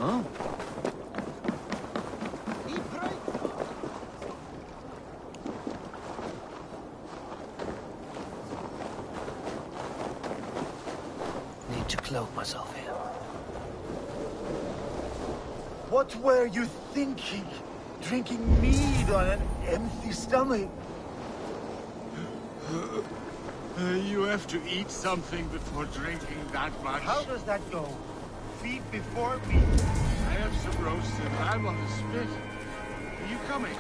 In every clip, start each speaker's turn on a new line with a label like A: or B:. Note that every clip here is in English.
A: Huh? Need to cloak myself here.
B: What were you thinking? Drinking mead on an empty stomach?
C: You have to eat something before drinking that much.
B: How does that go? Feet before meat?
C: I have some roasted lamb on the spit. Are you coming?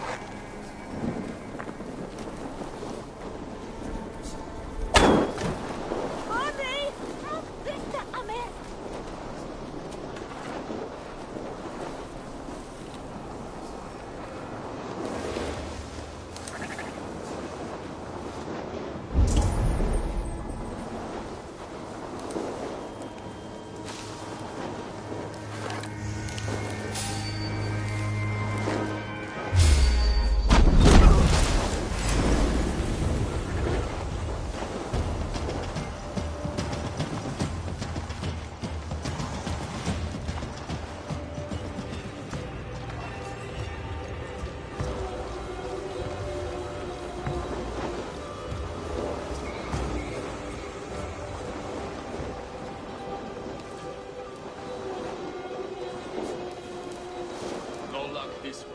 C: This way.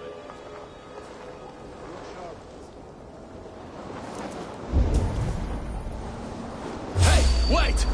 C: Hey, wait!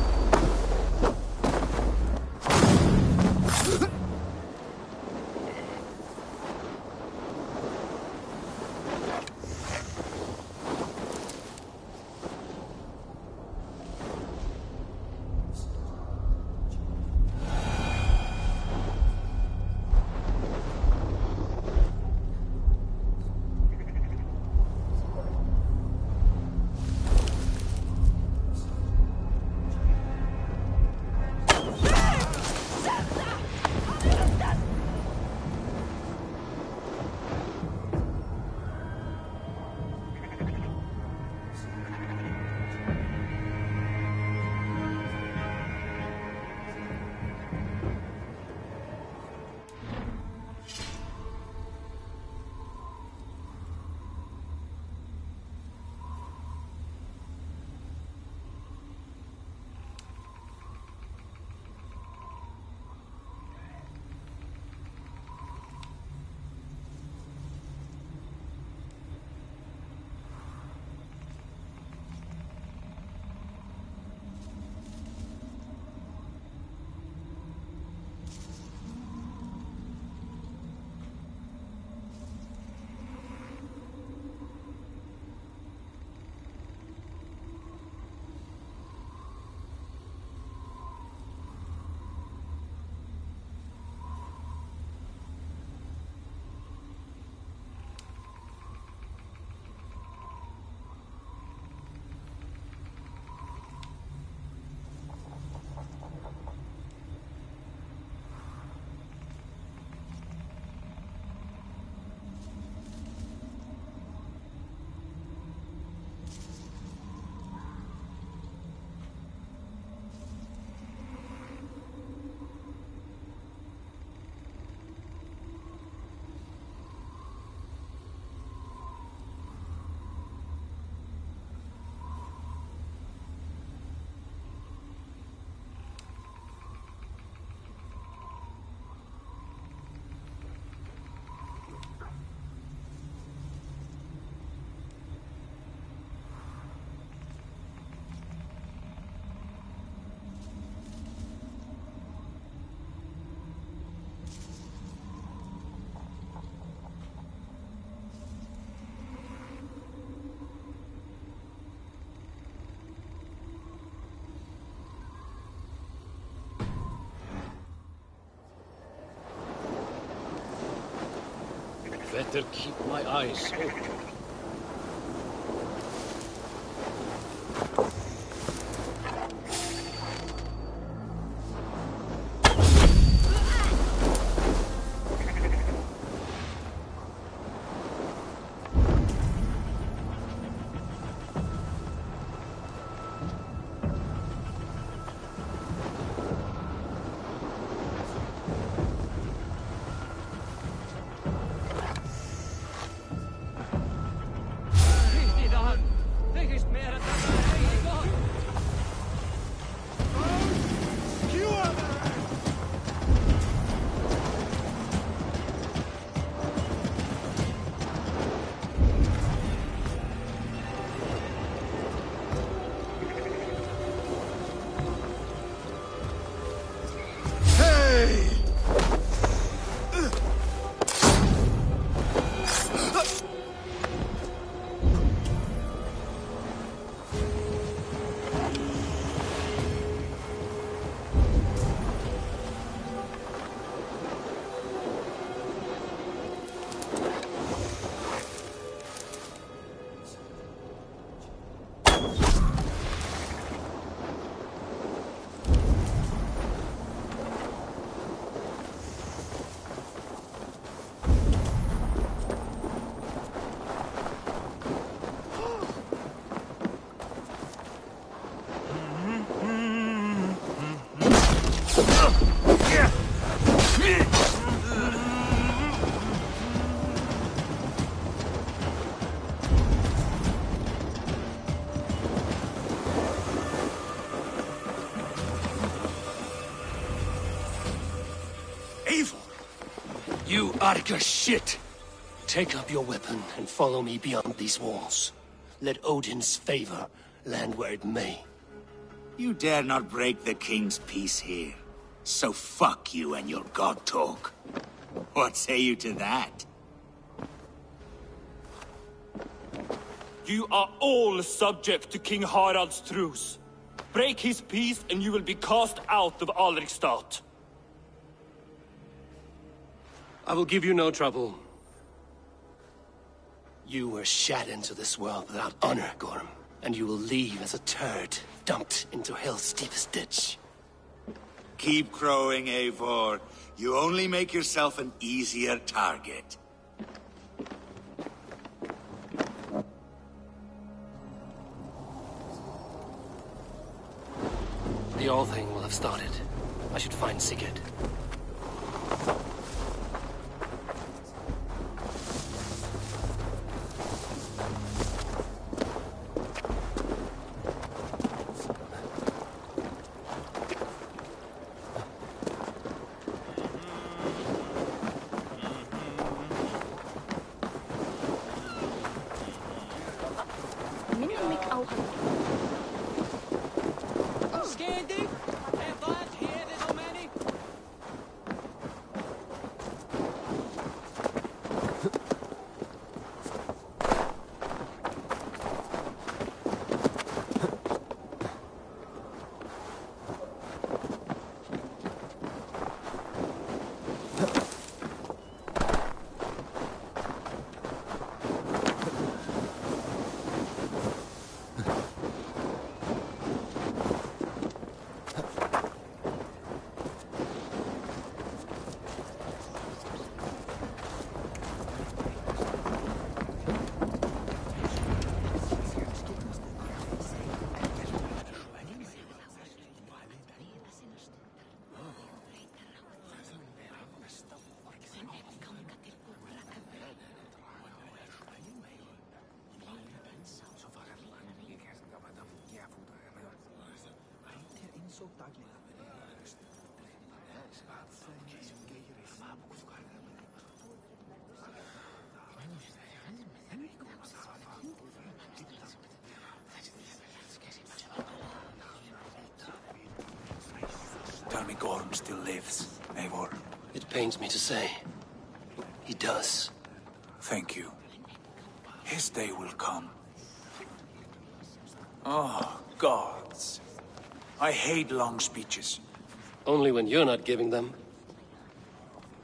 A: Better keep my eyes open. You Arca shit! Take up your weapon and follow me beyond these walls. Let Odin's favor land where it may.
D: You dare not break the king's peace here. So fuck you and your god talk. What say you to that?
E: You are all subject to King Harald's truce. Break his peace and you will be cast out of Alrikstad.
A: I will give you no trouble. You were shat into this world without honor, Gorm, and you will leave as a turd dumped into hell's deepest ditch.
D: Keep crowing, Eivor. You only make yourself an easier target.
A: The All Thing will have started. I should find Sigurd.
B: Tell me Gorm still lives, Eivor.
A: It pains me to say. He does.
B: Thank you. His day will come. Oh, gods. I hate long speeches.
A: Only when you're not giving them.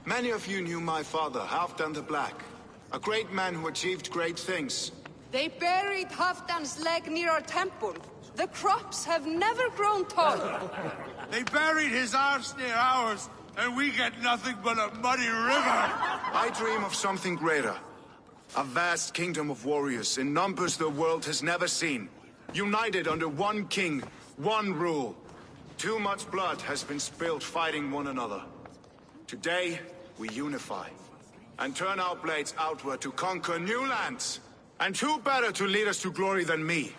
F: Many of you knew my father, Halfdan the Black. A great man who achieved great things.
G: They buried Halfdan's leg near our temple. The crops have never grown tall.
C: They buried his arse near ours, and we get nothing but a muddy river.
F: I dream of something greater. A vast kingdom of warriors in numbers the world has never seen. United under one king, one rule. Too much blood has been spilled fighting one another. Today, we unify. And turn our blades outward to conquer new lands. And who better to lead us to glory than me?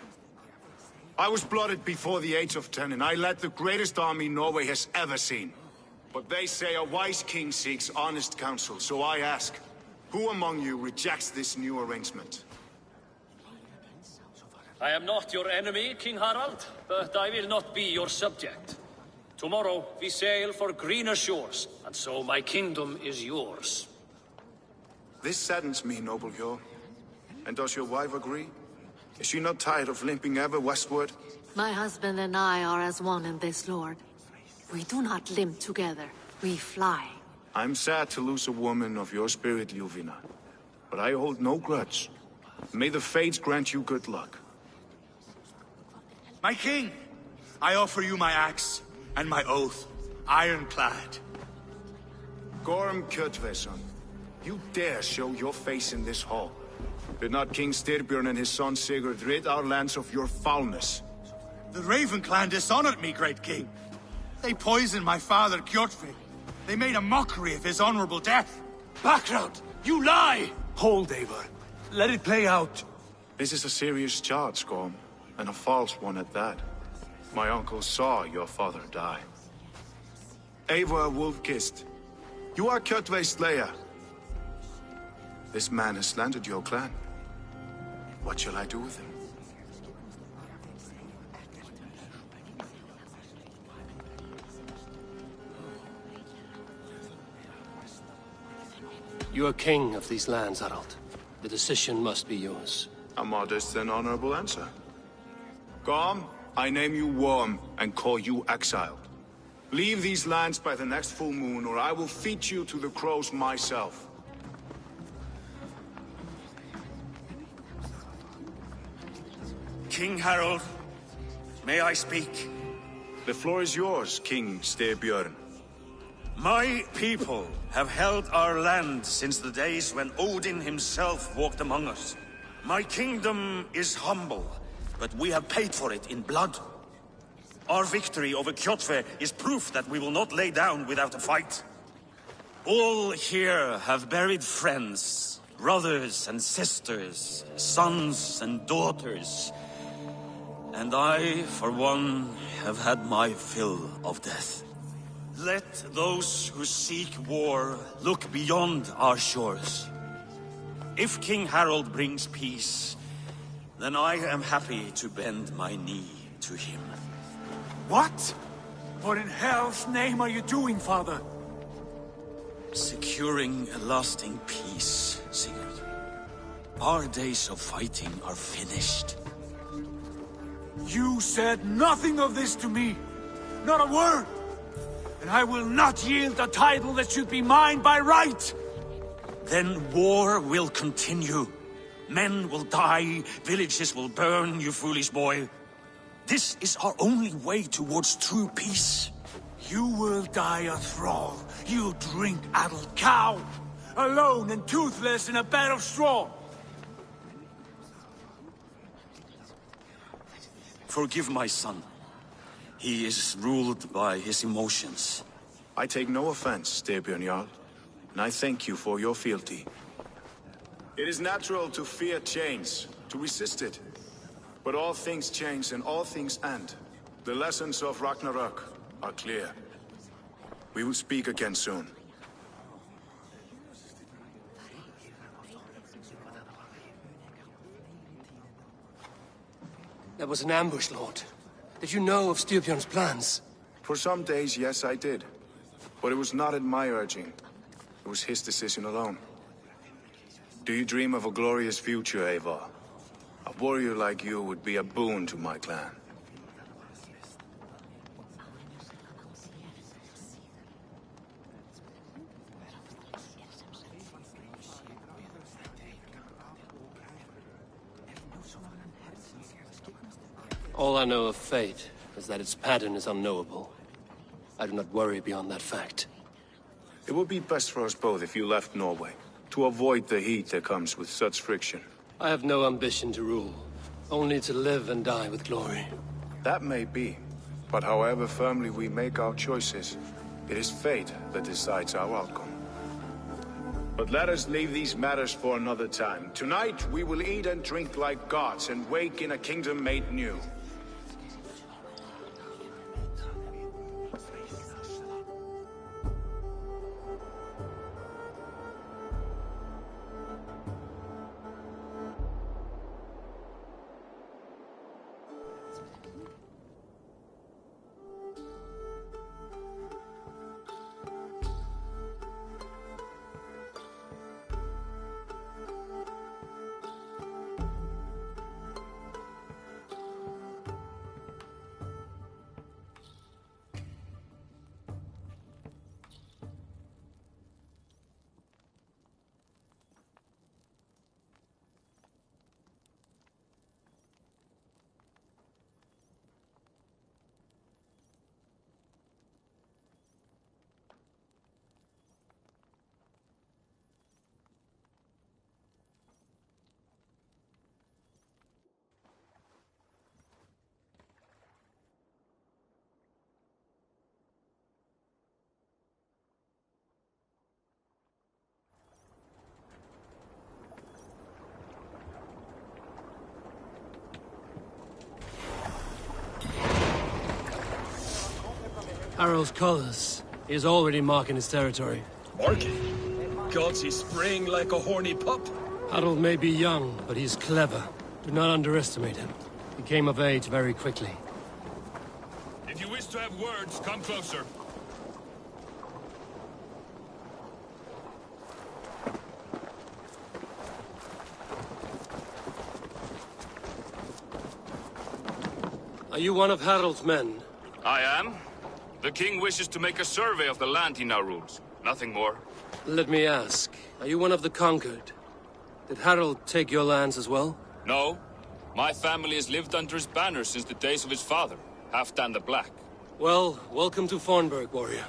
F: I was blooded before the age of 10, and I led the greatest army Norway has ever seen. But they say a wise king seeks honest counsel, so I ask, who among you rejects this new arrangement?
H: I am not your enemy, King Harald, but I will not be your subject. Tomorrow we sail for greener shores, and so my kingdom is yours.
F: This saddens me, noble Hjor. And does your wife agree? Is she not tired of limping ever westward?
I: My husband and I are as one in this, Lord. We do not limp together, we fly.
F: I'm sad to lose a woman of your spirit, Ljuvina. But I hold no grudge. May the fates grant you good luck.
C: My king, I offer you my axe and my oath, ironclad.
F: Gorm Kjotveson, you dare show your face in this hall. Did not King Styrbjörn and his son Sigurd rid our lands of your foulness?
C: The Raven clan dishonored me, great king. They poisoned my father, Kjotve. They made a mockery of his honorable death.
A: Background! You lie!
B: Hold, Eivor. Let it play out.
F: This is a serious charge, Gorm, and a false one at that. My uncle saw your father die. Eivor Wolf-Kissed, you are Kjotve's slayer. This man has slandered your clan. What shall I do with him?
A: You are king of these lands, Harald. The decision must be yours.
F: A modest and honorable answer. Gorm, I name you Worm and call you exiled. Leave these lands by the next full moon, or I will feed you to the crows myself.
J: King Harald, may I speak?
F: The floor is yours, King Styrbjörn.
J: My people have held our land since the days when Odin himself walked among us. My kingdom is humble, but we have paid for it in blood. Our victory over Kjotve is proof that we will not lay down without a fight. All here have buried friends, brothers and sisters, sons and daughters. And I, for one, have had my fill of death. Let those who seek war look beyond our shores. If King Harald brings peace, then I am happy to bend my knee to him.
B: What? What in hell's name are you doing, father?
J: Securing a lasting peace, Sigurd. Our days of fighting are finished.
B: You said nothing of this to me. Not a word. And I will not yield a title that should be mine by right.
J: Then war will continue. Men will die, villages will burn, you foolish boy. This is our only way towards true peace.
B: You will die a thrall. You drink-addled cow. Alone and toothless in a bed of straw.
J: Forgive my son. He is ruled by his emotions.
F: I take no offense, Styrbjörn Jarl, and I thank you for your fealty. It is natural to fear change, to resist it. But all things change and all things end. The lessons of Ragnarok are clear. We will speak again soon.
A: That was an ambush, Lord. Did you know of Styrbjörn's plans?
F: For some days, yes, I did. But it was not at my urging. It was his decision alone. Do you dream of a glorious future, Eivor? A warrior like you would be a boon to my clan.
A: All I know of fate is that its pattern is unknowable. I do not worry beyond that fact.
F: It would be best for us both if you left Norway, to avoid the heat that comes with such friction.
A: I have no ambition to rule, only to live and die with glory.
F: That may be, but however firmly we make our choices, it is fate that decides our outcome. But let us leave these matters for another time. Tonight, we will eat and drink like gods and wake in a kingdom made new.
A: Harald's colors. He is already marking his territory.
K: Marking? Gods, he's spraying like a horny pup.
A: Harald may be young, but he's clever. Do not underestimate him. He came of age very quickly.
K: If you wish to have words, come closer.
A: Are you one of Harald's men?
K: I am. The king wishes to make a survey of the land he now rules. Nothing more.
A: Let me ask, are you one of the conquered? Did Harald take your lands as well?
K: No. My family has lived under his banner since the days of his father, Halfdan the Black.
A: Well, welcome to Fornburg, warrior.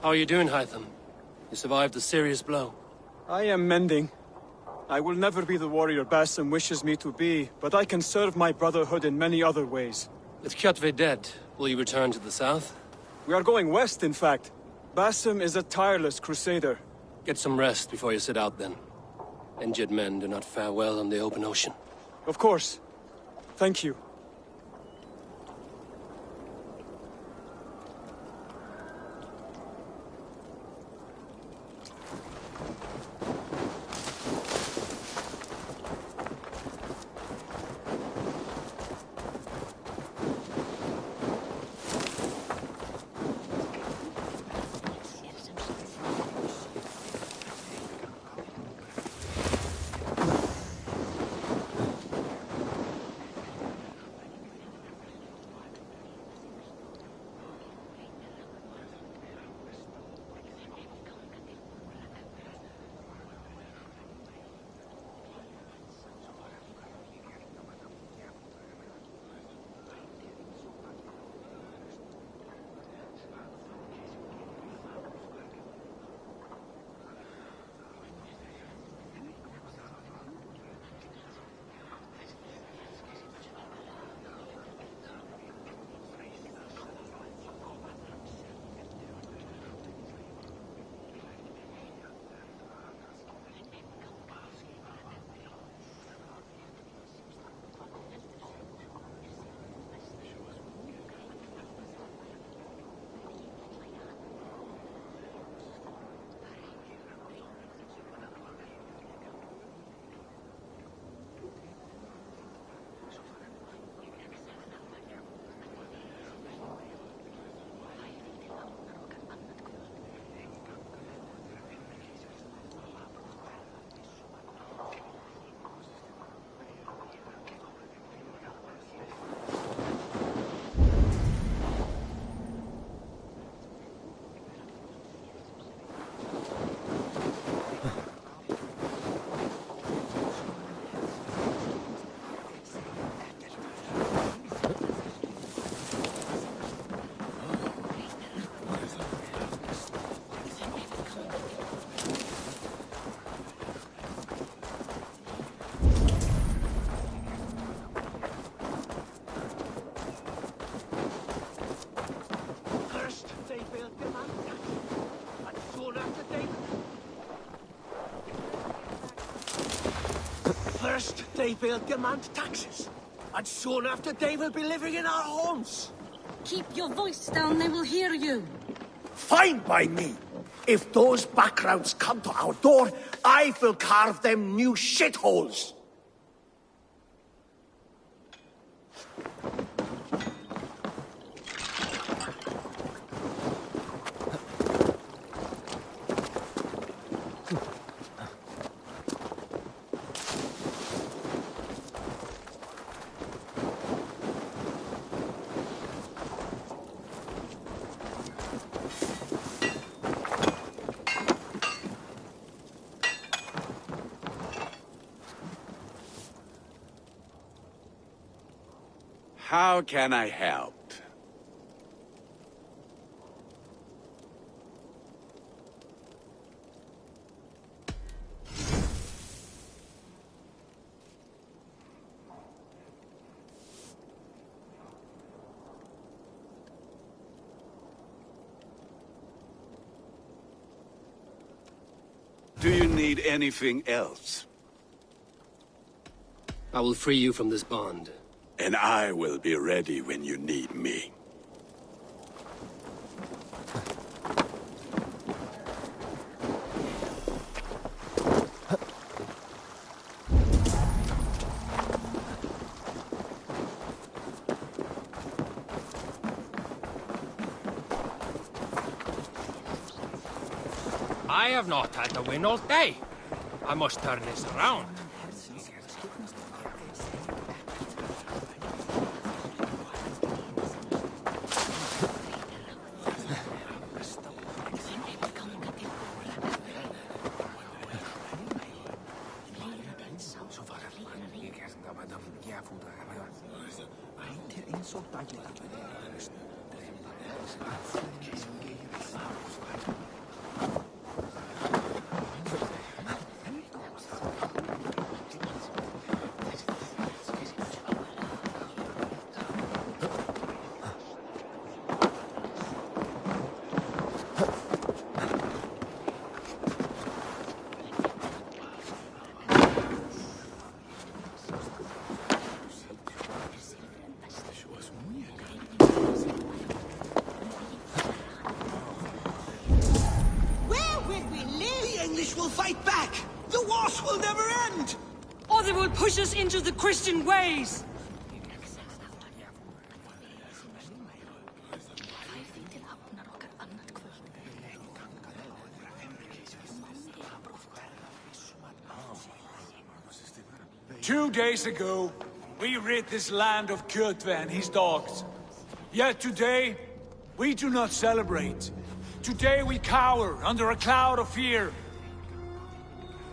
A: How are you doing, Hytham? You survived a serious blow.
L: I am mending. I will never be the warrior Basim wishes me to be, but I can serve my brotherhood in many other ways.
A: With Kjotve dead, will you return to the south?
L: We are going west, in fact. Basim is a tireless crusader.
A: Get some rest before you set out, then. Injured men do not fare well on the open ocean.
L: Of course. Thank you.
A: they will demand taxes. And soon after, they will be living in our homes.
I: Keep your voice down, they will hear you.
A: Fine by me. If those backgrounds come to our door, I will carve them new shitholes.
M: How can I help? Do you need anything else?
A: I will free you from this bond.
M: And I will be ready when you need me.
N: I have not had the wind all day. I must turn this around.
G: Push us into the Christian ways!
B: Two days ago, we rid this land of Kjotve and his dogs. Yet today, we do not celebrate. Today we cower under a cloud of fear.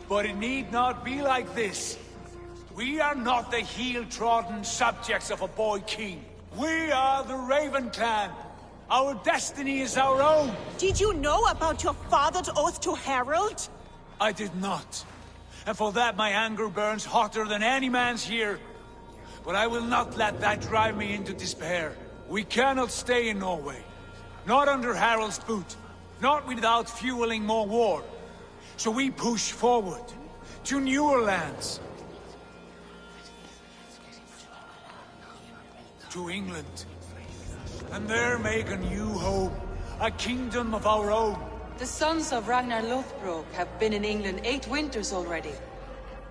B: But it need not be like this. We are not the heel-trodden subjects of a boy king. We are the Raven clan. Our destiny is our own.
O: Did you know about your father's oath to Harold?
B: I did not. And for that my anger burns hotter than any man's here. But I will not let that drive me into despair. We cannot stay in Norway. Not under Harold's boot. Not without fueling more war. So we push forward. To newer lands. To England, and there make a new home, a kingdom of our own.
G: The sons of Ragnar Lothbrok have been in England 8 winters already.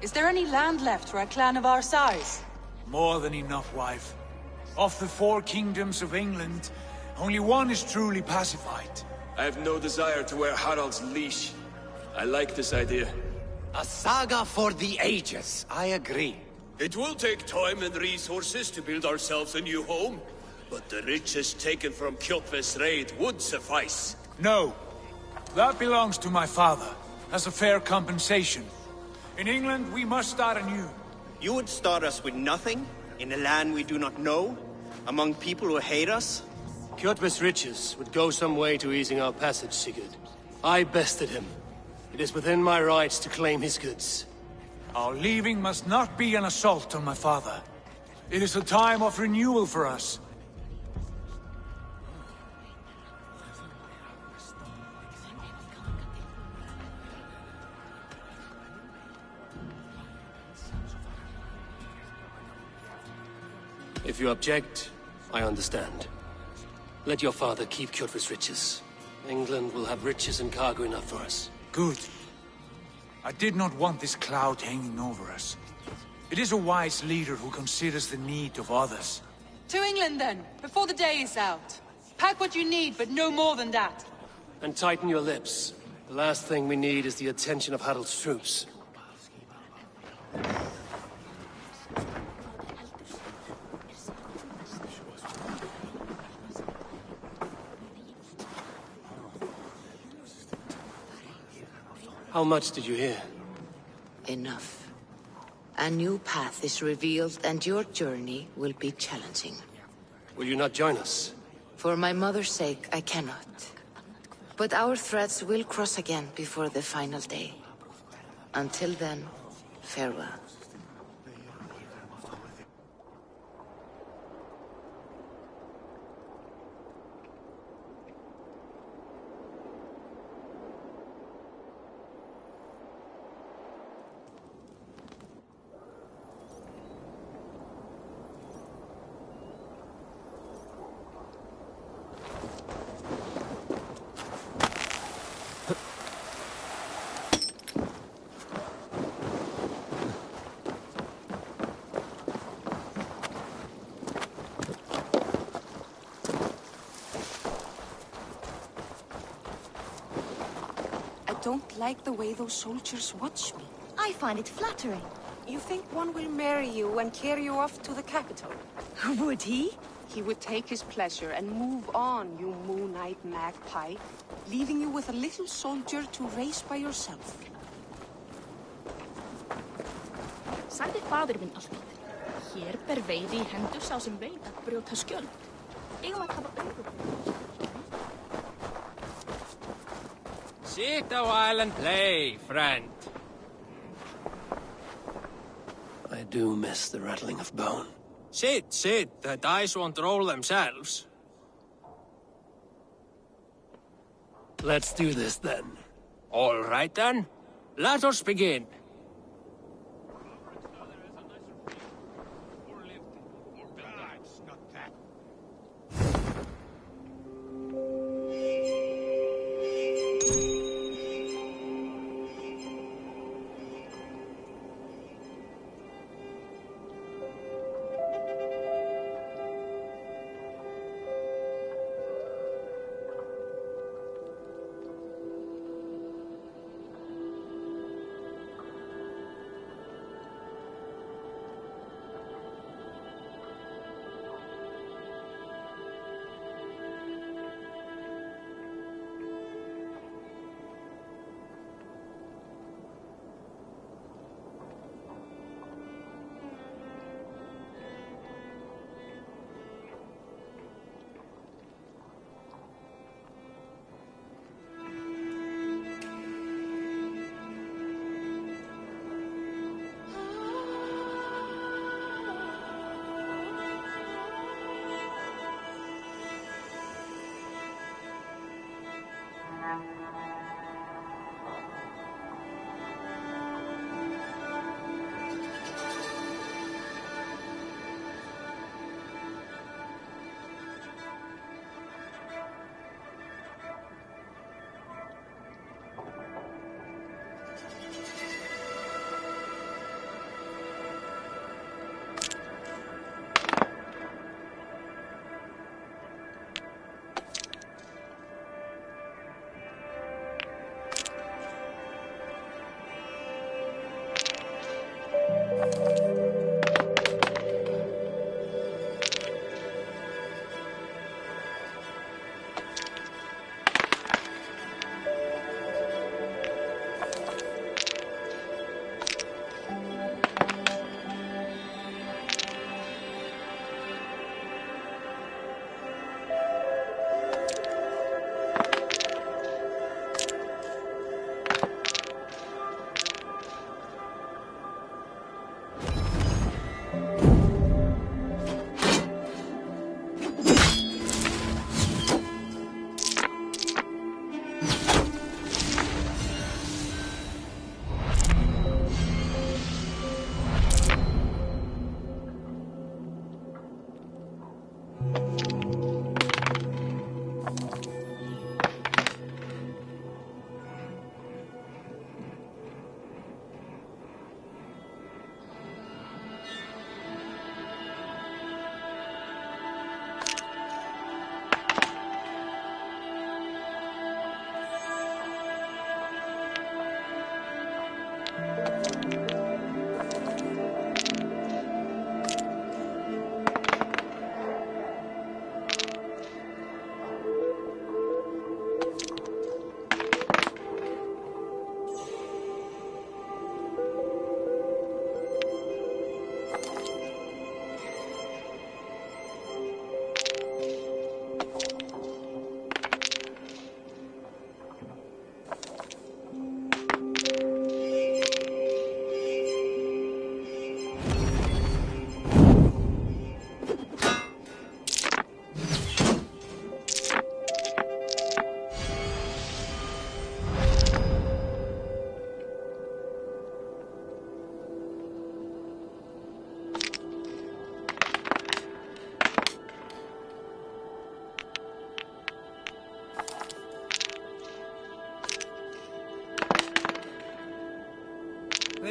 G: Is there any land left for a clan of our size?
B: More than enough, wife. Of the 4 kingdoms of England, only one is truly pacified.
P: I have no desire to wear Harald's leash. I like this idea.
A: A saga for the ages, I agree.
Q: It will take time and resources to build ourselves a new home, but the riches taken from Kjotve's raid would suffice.
B: No. That belongs to my father, as a fair compensation. In England, we must start anew.
R: You would start us with nothing, in a land we do not know, among people who hate us?
A: Kjotve's riches would go some way to easing our passage, Sigurd. I bested him. It is within my rights to claim his goods.
B: Our leaving must not be an assault on my father. It is a time of renewal for us.
A: If you object, I understand. Let your father keep Kjotve's riches. England will have riches and cargo enough for us.
B: Good. I did not want this cloud hanging over us. It is a wise leader who considers the need of others.
G: To England, then, before the day is out. Pack what you need, but no more than that.
A: And tighten your lips. The last thing we need is the attention of Harald's troops. How much did you hear?
S: Enough. A new path is revealed, and your journey will be challenging.
A: Will you not join us?
S: For my mother's sake, I cannot. But our threads will cross again before the final day. Until then, farewell.
T: I don't like the way those soldiers watch me.
U: I find it flattering.
T: You think one will marry you and carry you off to the capital?
U: Would he?
T: He would take his pleasure and move on, you moon-eyed magpie, leaving you with a little soldier to raise by yourself.
U: Sagði fadir minn alltaf. Hér ber veiði í hendur sá sem veit að brjóta skjöld. Eigum að hafa augun.
N: Sit a while and play, friend.
A: I do miss the rattling of bone.
N: Sit, sit. The dice won't roll themselves.
A: Let's do this, then.
N: All right, then. Let us begin.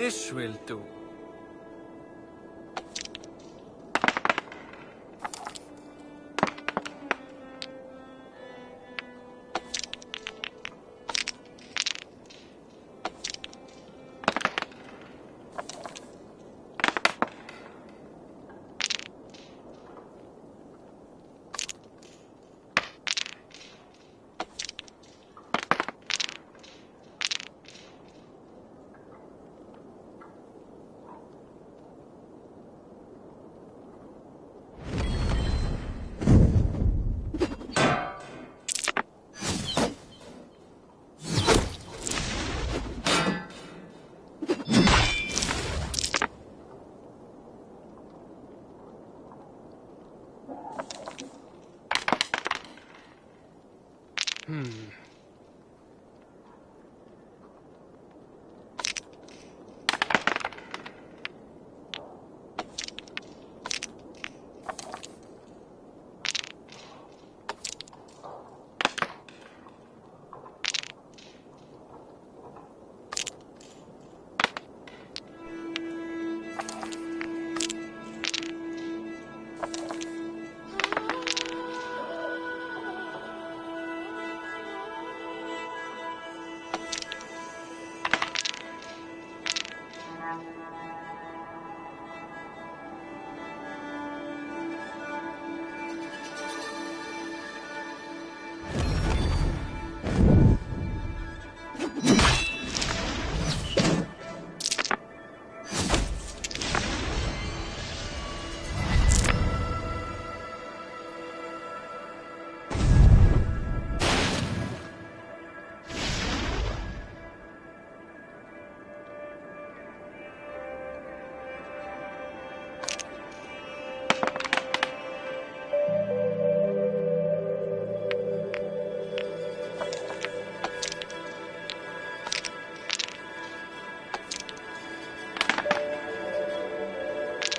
N: This will do.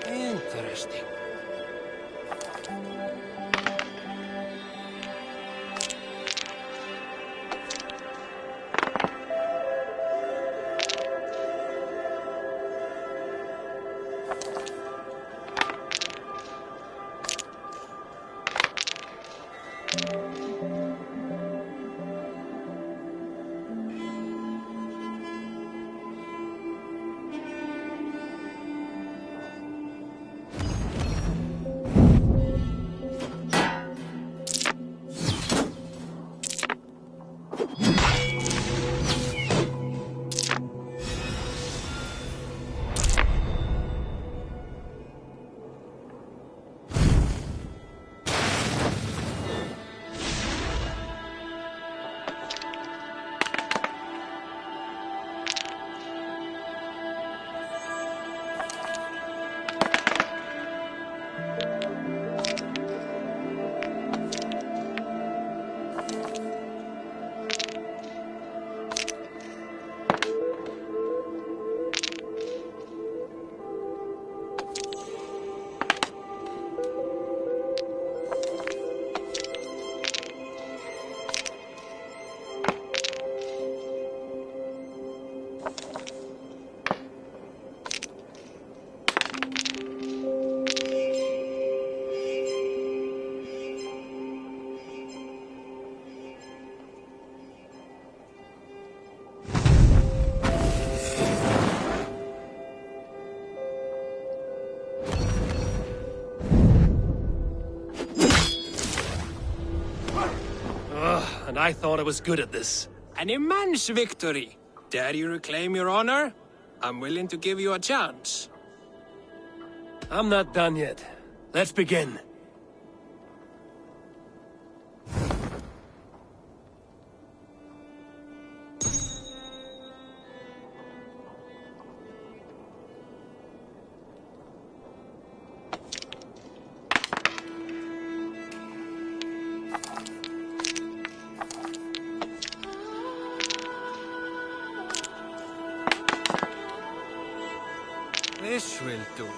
N: Interesting.
A: And I thought I was good at this.
N: An immense victory. Dare you reclaim your honor? I'm willing to give you a chance.
A: I'm not done yet. Let's begin.
N: This will do.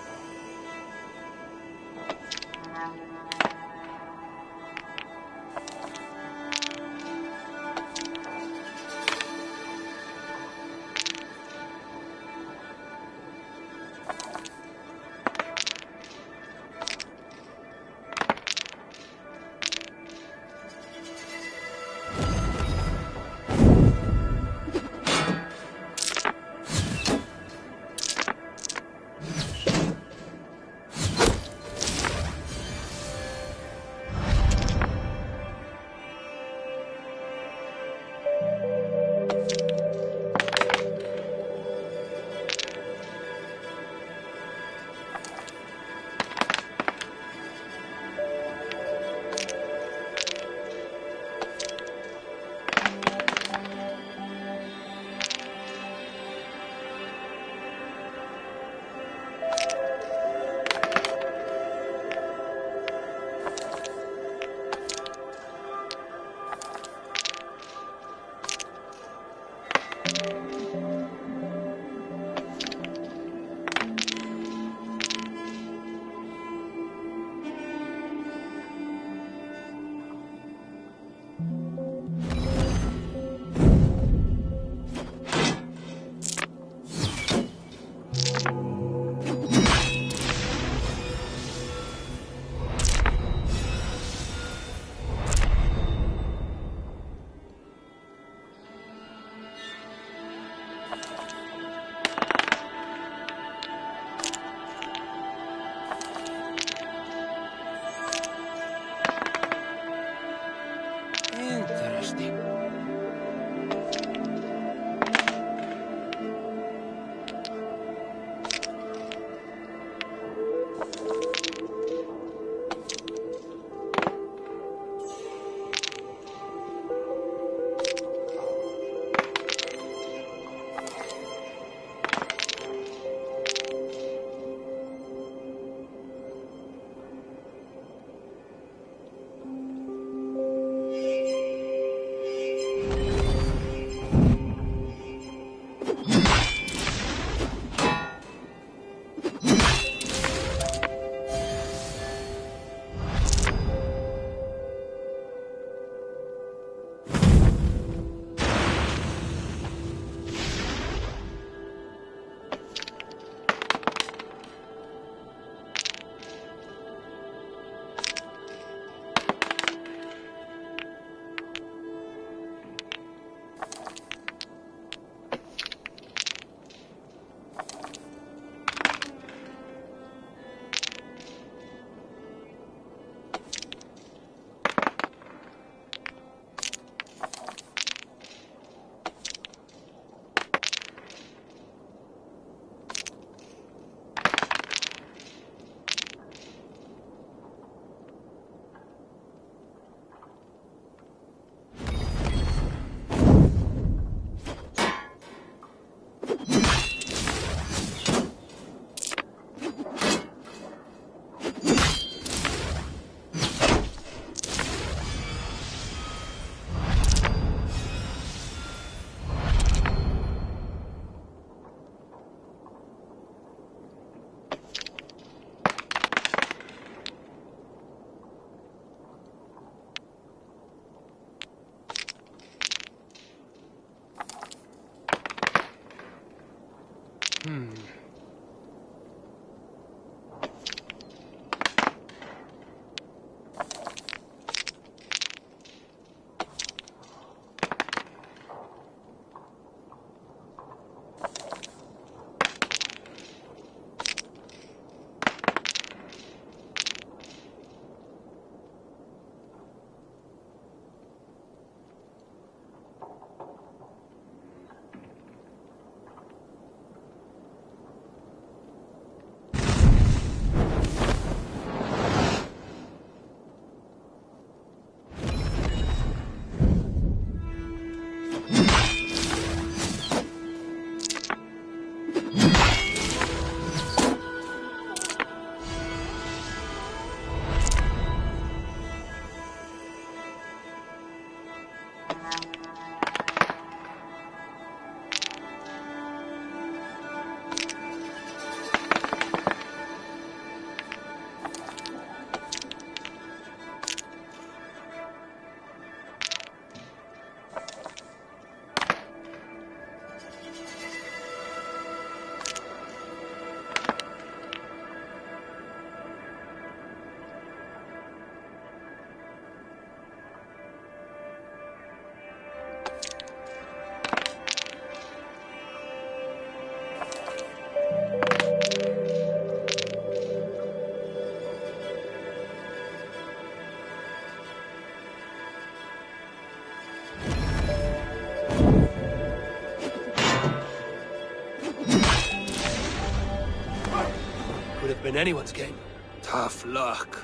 A: been anyone's game.
N: Tough luck.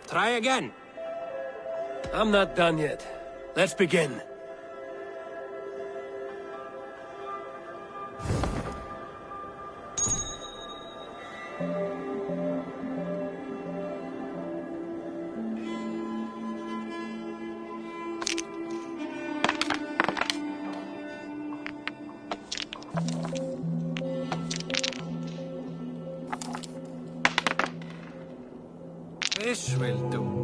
N: Try again.
A: I'm not done yet. Let's begin.
N: This will do.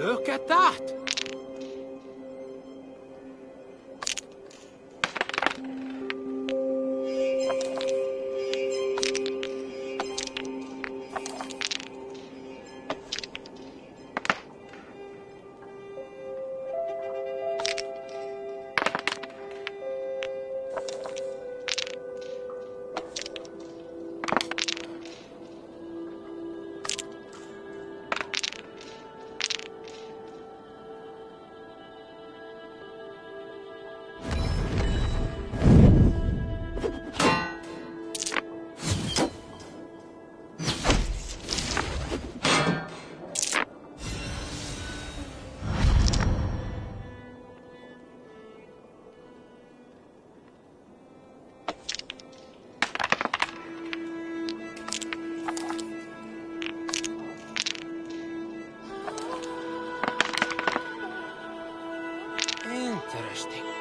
N: Look at that! Interesting.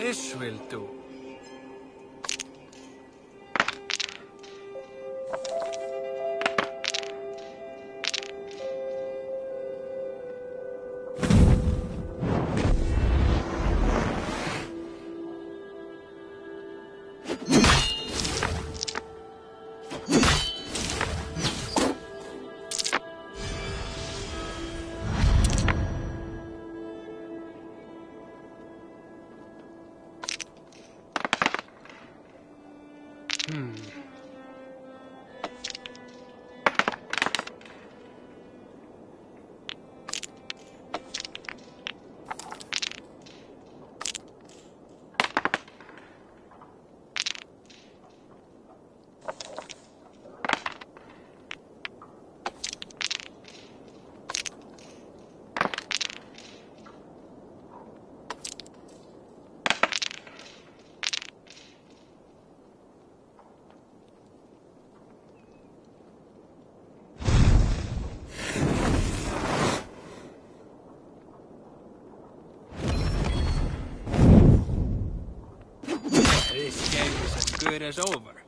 N: This will do. good as over.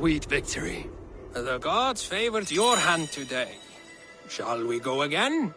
A: Sweet victory.
N: The gods favored your hand today. Shall we go again?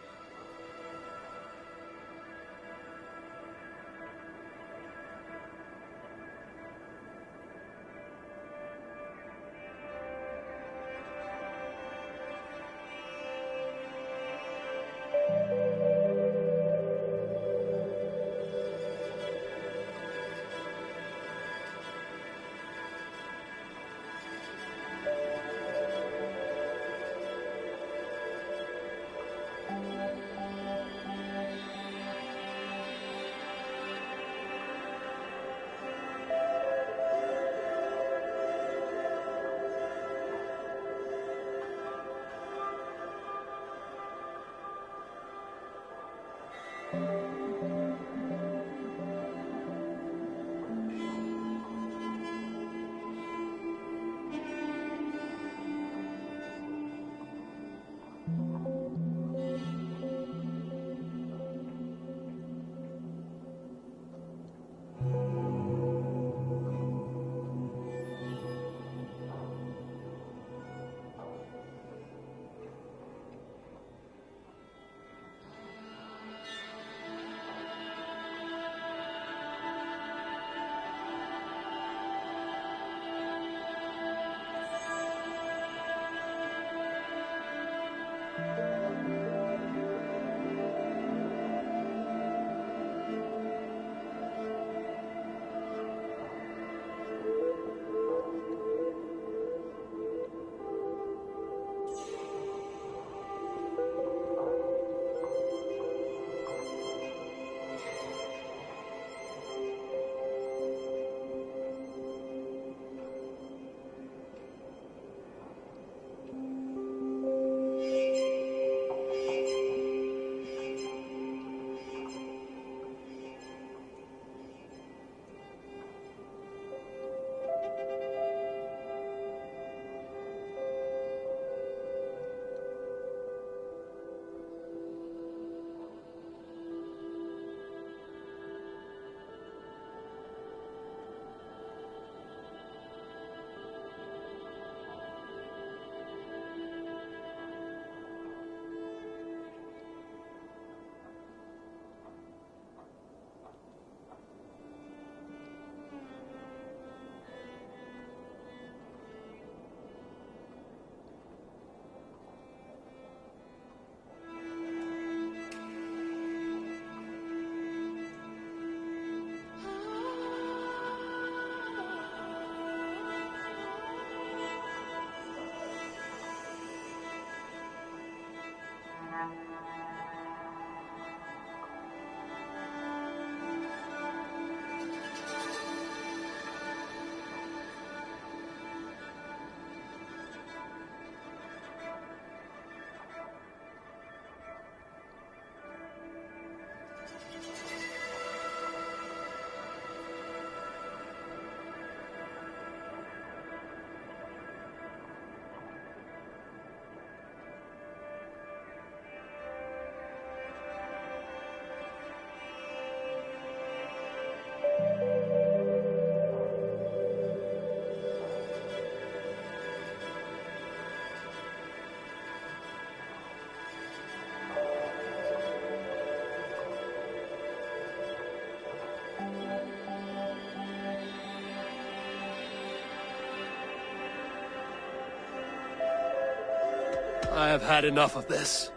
A: I have had enough of this.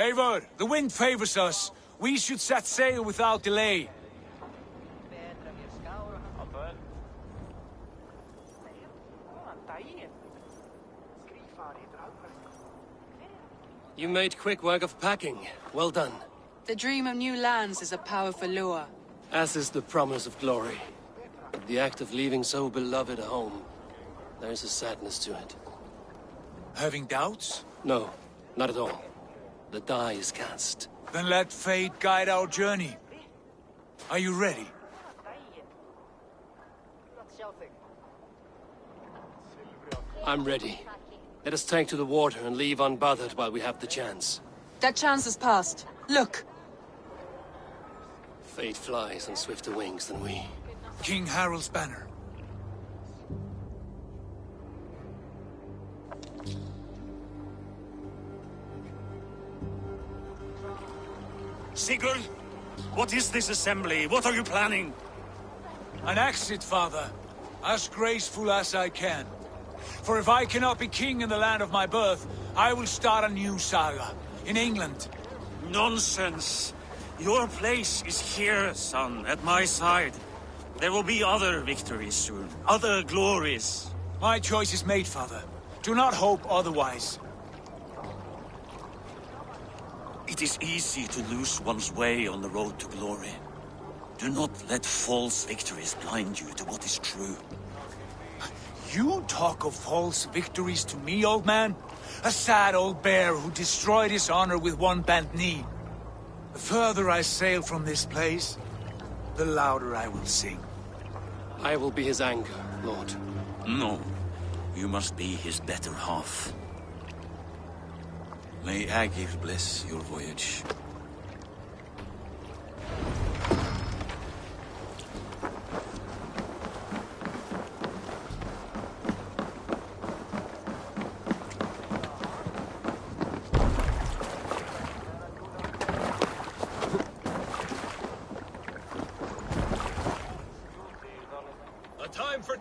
B: Eivor, the wind favors us. We should set sail without delay.
A: You made quick work of packing. Well done.
G: The dream of new lands is a powerful lure.
A: As is the promise of glory. The act of leaving so beloved a home. There is a sadness to it.
B: Having doubts?
A: No, not at all. The die is cast.
B: Then let fate guide our journey. Are you ready?
A: I'm ready. Let us take to the water and leave unbothered while we have the chance.
G: That chance is past. Look!
A: Fate flies on swifter wings than we.
B: King Harald's banner.
J: Sigurd, what is this assembly? What are you planning?
B: An exit, father. As graceful as I can. For if I cannot be king in the land of my birth, I will start a new saga. In England.
J: Nonsense. Your place is here, son, at my side. There will be other victories soon. Other glories.
B: My choice is made, father. Do not hope otherwise.
J: It is easy to lose one's way on the road to glory. Do not let false victories blind you to what is true.
B: You talk of false victories to me, old man? A sad old bear who destroyed his honor with one bent knee. The further I sail from this place, the louder I will sing.
A: I will be his anchor, Lord.
J: No. You must be his better half. May Agir bless your voyage.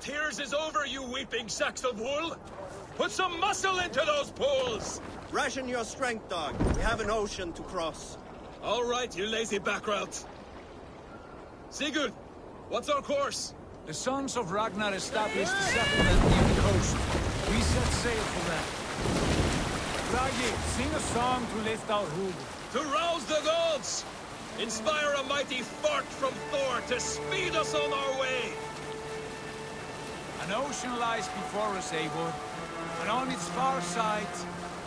Q: Tears is over, you weeping sacks of wool! Put some muscle into those poles!
R: Ration your strength, dog. We have an ocean to cross.
Q: All right, you lazy backrout. Sigurd, what's our course?
B: The sons of Ragnar established a settlement near the coast. We set sail for them. Ragi, sing a song to lift our hood.
Q: To rouse the gods! Inspire a mighty fart from Thor to speed us on our way!
B: An ocean lies before us, Eivor, and on its far side,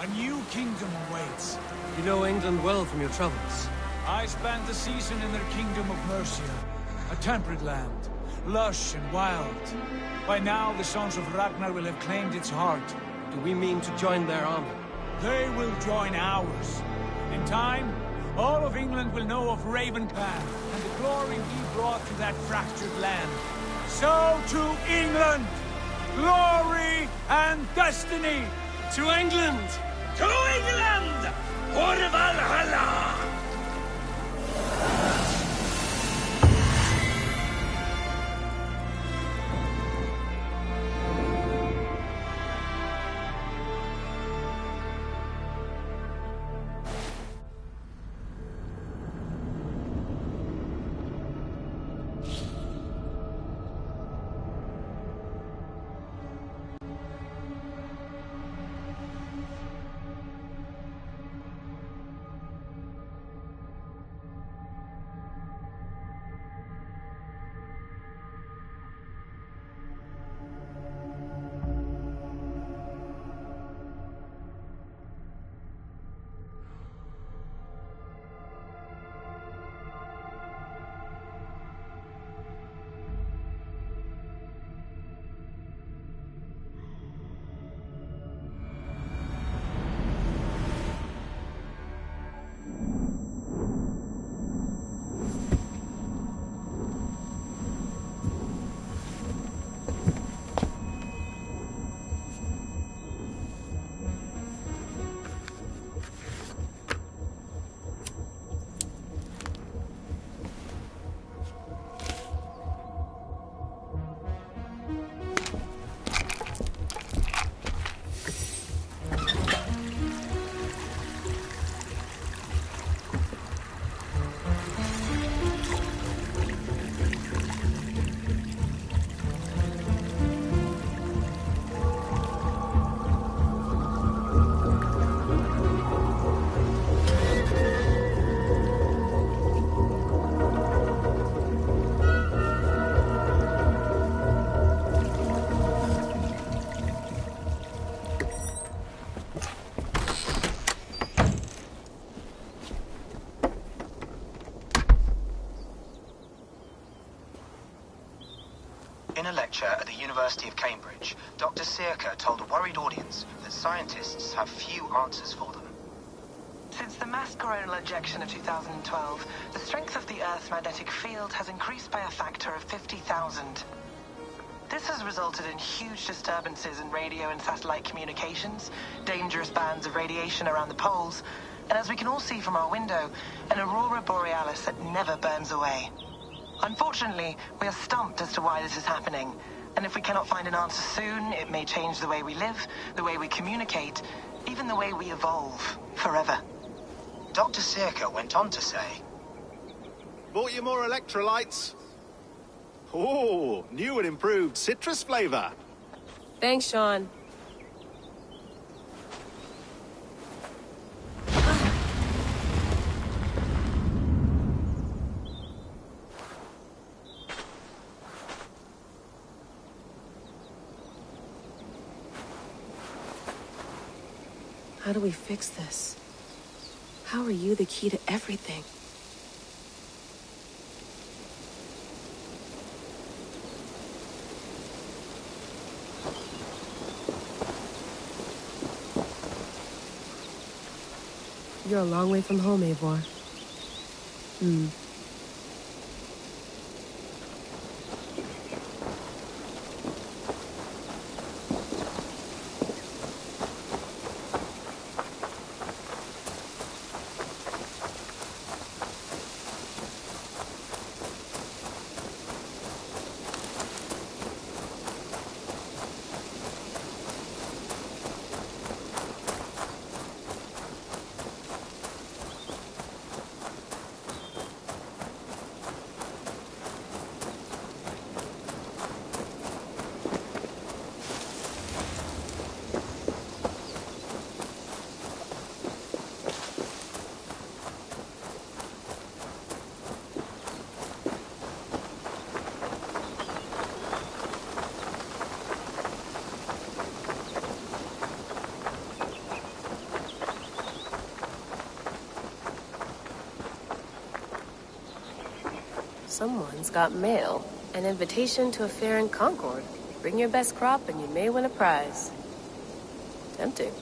B: a new kingdom awaits.
A: You know England well from your travels.
B: I spent a season in their kingdom of Mercia, a temperate land, lush and wild. By now, the sons of Ragnar will have claimed its heart.
A: Do we mean to join their army?
B: They will join ours. In time, all of England will know of Raven Clan, and the glory we brought to that fractured land. So to England! Glory and destiny!
A: To England!
Q: To England! For Valhalla!
E: In a lecture at the University of Cambridge, Dr. Circa told a worried audience that scientists have few answers for them.
V: Since the mass coronal ejection of 2012, the strength of the Earth's magnetic field has increased by a factor of 50,000. This has resulted in huge disturbances in radio and satellite communications, dangerous bands of radiation around the poles, and as we can all see from our window, an aurora borealis that never burns away. Unfortunately, we are stumped as to why this is happening, and if we cannot find an answer soon, it may change the way we live, the way we communicate, even the way we evolve, forever.
E: Dr. Circa went on to say,
W: Bought you more electrolytes? Oh, new and improved citrus flavor.
X: Thanks, Sean.
Y: How do we fix this? How are you the key to everything? You're a long way from home, Eivor. Someone's got mail. An invitation to a fair in Concord. Bring your best crop and you may win a prize. Tempting.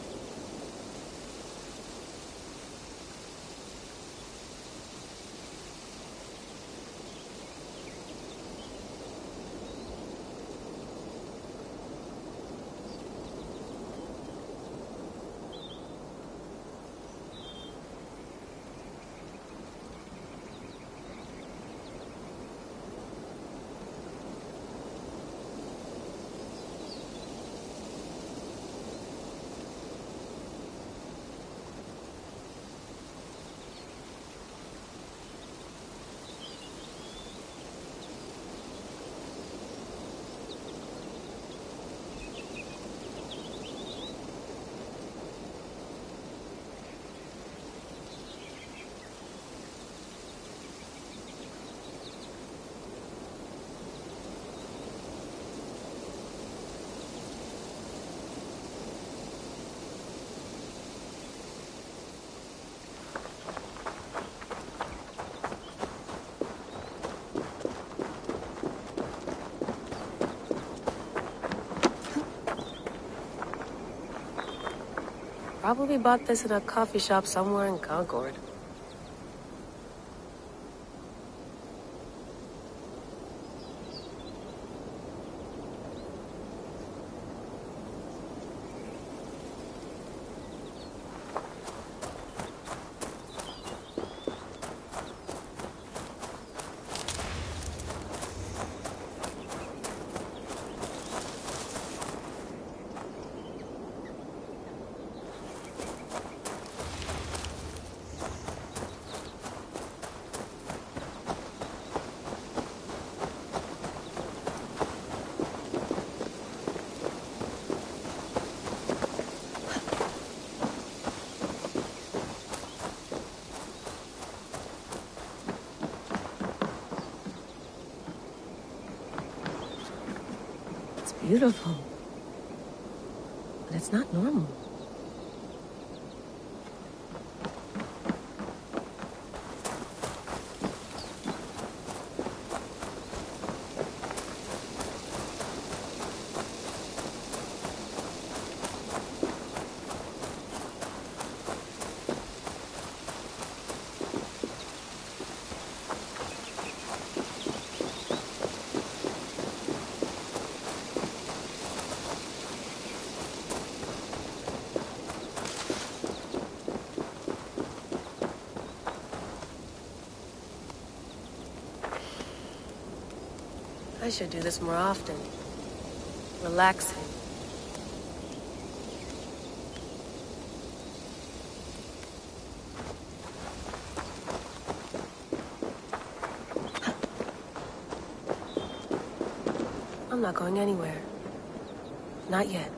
Y: Probably bought this at a coffee shop somewhere in Concord. Beautiful. But it's not normal. I should do this more often. Relaxing. I'm not going anywhere. Not yet.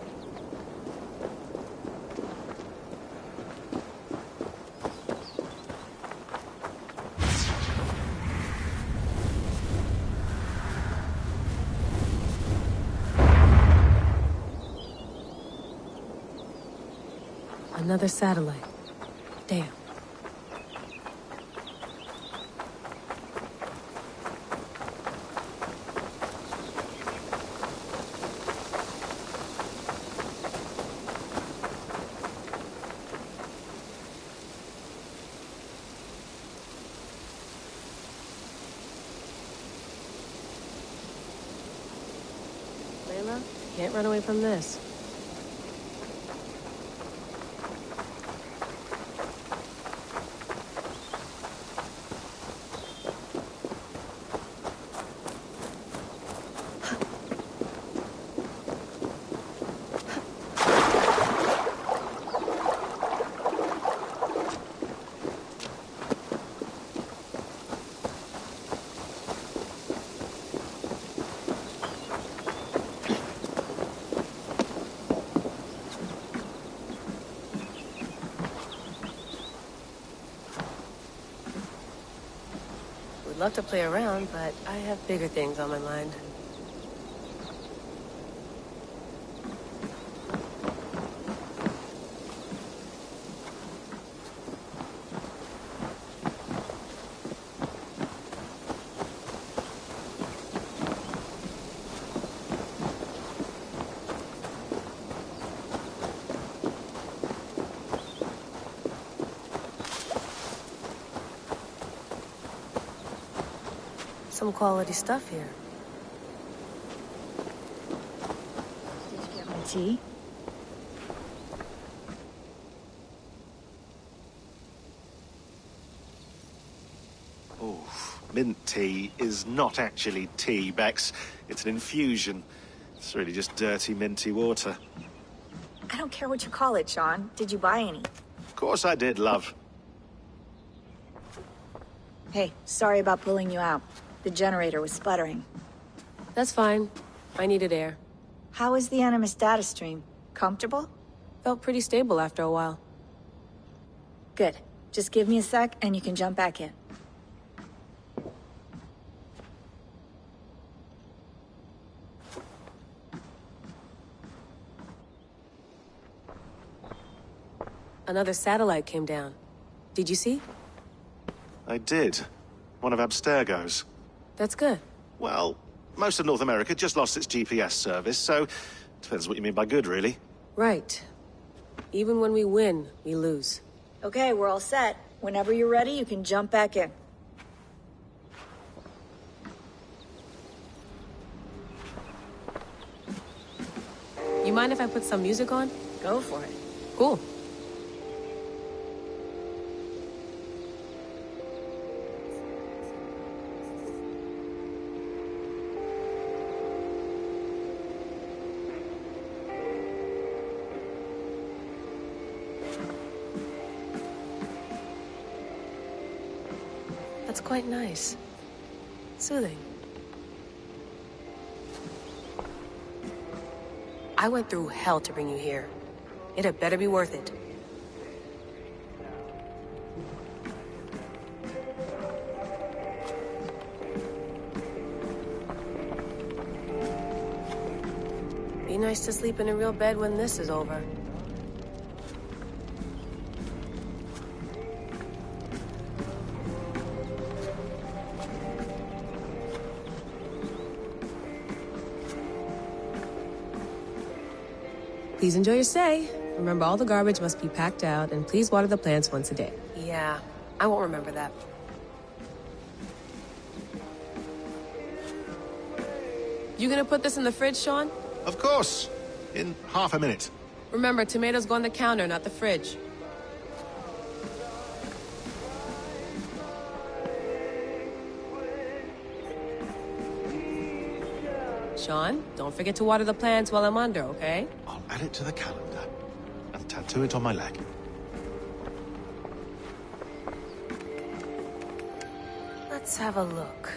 Y: Another satellite. Damn. Layla, can't run away from this. Would love to play around, but I have bigger things on my mind. Some quality stuff here.
C: Did you get my tea?
W: Oh, mint tea is not actually tea, Bex. It's an infusion. It's really just dirty, minty water.
C: I don't care what you call it, Sean. Did you buy any?
W: Of course I did, love.
C: Hey, sorry about pulling you out. The generator was sputtering.
Y: That's fine. I needed air.
C: How is the Animus data stream? Comfortable?
Y: Felt pretty stable after a while.
C: Good. Just give me a sec and you can jump back in.
Y: Another satellite came down. Did you see?
W: I did. One of Abstergo's.
Y: That's good.
W: Well, most of North America just lost its GPS service, so depends what you mean by good, really.
Y: Right. Even when we win, we lose.
C: Okay, we're all set. Whenever you're ready, you can jump back in.
Y: You mind if I put some music on?
C: Go for it.
Y: Cool. That's quite nice. Soothing. I went through hell to bring you here. It had better be worth it. Be nice to sleep in a real bed when this is over. Please enjoy your stay. Remember, all the garbage must be packed out, and please water the plants once a day. Yeah, I won't remember that. You gonna put this in the fridge, Sean?
W: Of course. In half a minute.
Y: Remember, tomatoes go on the counter, not the fridge. Sean, don't forget to water the plants while I'm under, okay?
W: I'll add it to the calendar and tattoo it on my leg.
Y: Let's have a look.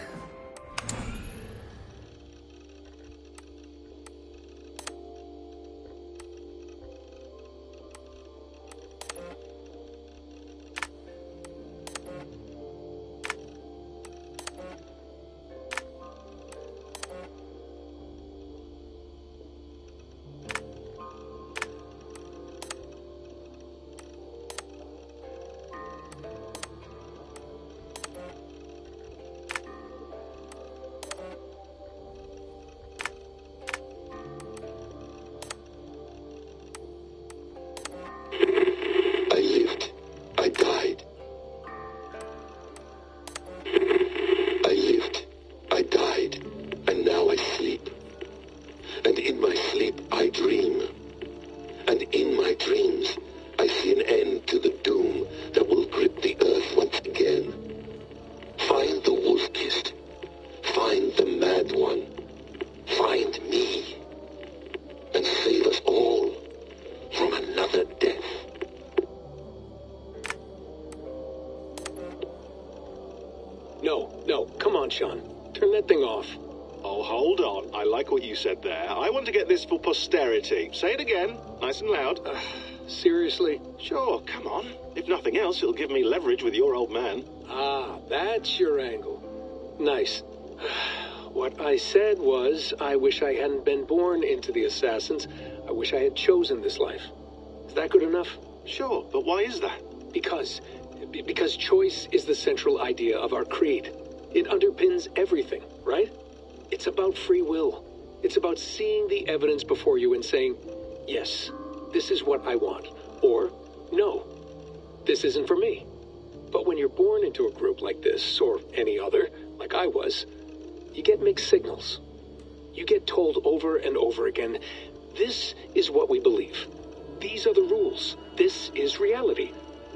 D: No, come on, Sean. Turn that thing off.
W: Oh, hold on. I like what you said there. I want to get this for posterity. Say it again, nice and loud.
D: Seriously?
W: Sure, come on. If nothing else, it'll give me leverage with your old man.
D: Ah, that's your angle. Nice. What I said was, I wish I hadn't been born into the Assassins. I wish I had chosen this life. Is that good enough?
W: Sure, but why is that?
D: Because choice is the central idea of our creed. It underpins everything, right? It's about free will. It's about seeing the evidence before you and saying, yes, this is what I want. Or, no, this isn't for me. But when you're born into a group like this, or any other, like I was, you get mixed signals. You get told over and over again, this is what we believe. These are the rules. This is reality.